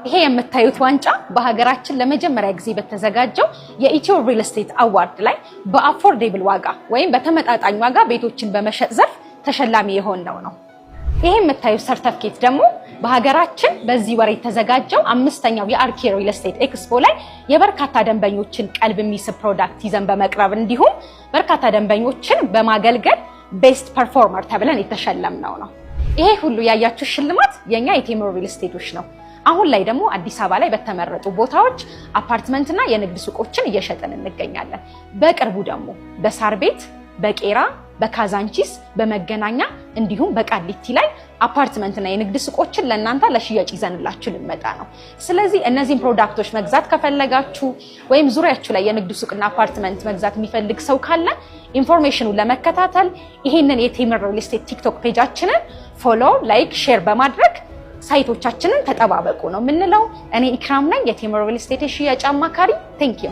ይሄ የምታዩት ዋንጫ በሀገራችን ለመጀመሪያ ጊዜ በተዘጋጀው የኢትዮ ሪል ስቴት አዋርድ ላይ በአፎርዴብል ዋጋ ወይም በተመጣጣኝ ዋጋ ቤቶችን በመሸጥ ዘርፍ ተሸላሚ የሆነው ነው። ይሄ የምታዩት ሰርተፍኬት ደግሞ በሀገራችን በዚህ ወር የተዘጋጀው 5ኛው የአርኪ ሪል ስቴት ኤክስፖ ላይ የበርካታ ደንበኞችን ቀልብ የሚስብ ፕሮዳክት ይዘን በመቅረብ እንዲሁም በርካታ ደንበኞችን በማገልገል ቤስት ፐርፎርመር ተብለን የተሸለምነው ነው። ይሄ ሁሉ ያያችሁ ሽልማት የኛ የቴምር ሪል ስቴቶች ነው። አሁን ላይ ደግሞ አዲስ አበባ ላይ በተመረጡ ቦታዎች አፓርትመንትና የንግድ ሱቆችን እየሸጥን እንገኛለን። በቅርቡ ደግሞ በሳር ቤት፣ በቄራ፣ በካዛንቺስ፣ በመገናኛ እንዲሁም በቃሊቲ ላይ አፓርትመንትና የንግድ ሱቆችን ለእናንተ ለሽያጭ ይዘንላችሁ ልንመጣ ነው። ስለዚህ እነዚህን ፕሮዳክቶች መግዛት ከፈለጋችሁ ወይም ዙሪያችሁ ላይ የንግድ ሱቅና አፓርትመንት መግዛት የሚፈልግ ሰው ካለ ኢንፎርሜሽኑን ለመከታተል ይሄንን የቴምር ሪል ስቴት ቲክቶክ ፔጃችንን ፎሎ፣ ላይክ፣ ሼር በማድረግ ሳይቶቻችንን ተጠባበቁ ነው የምንለው። እኔ ኢክራም ነኝ የቴምር ሪል ስቴት ሽያጭ አማካሪ። ቴንክ ዩ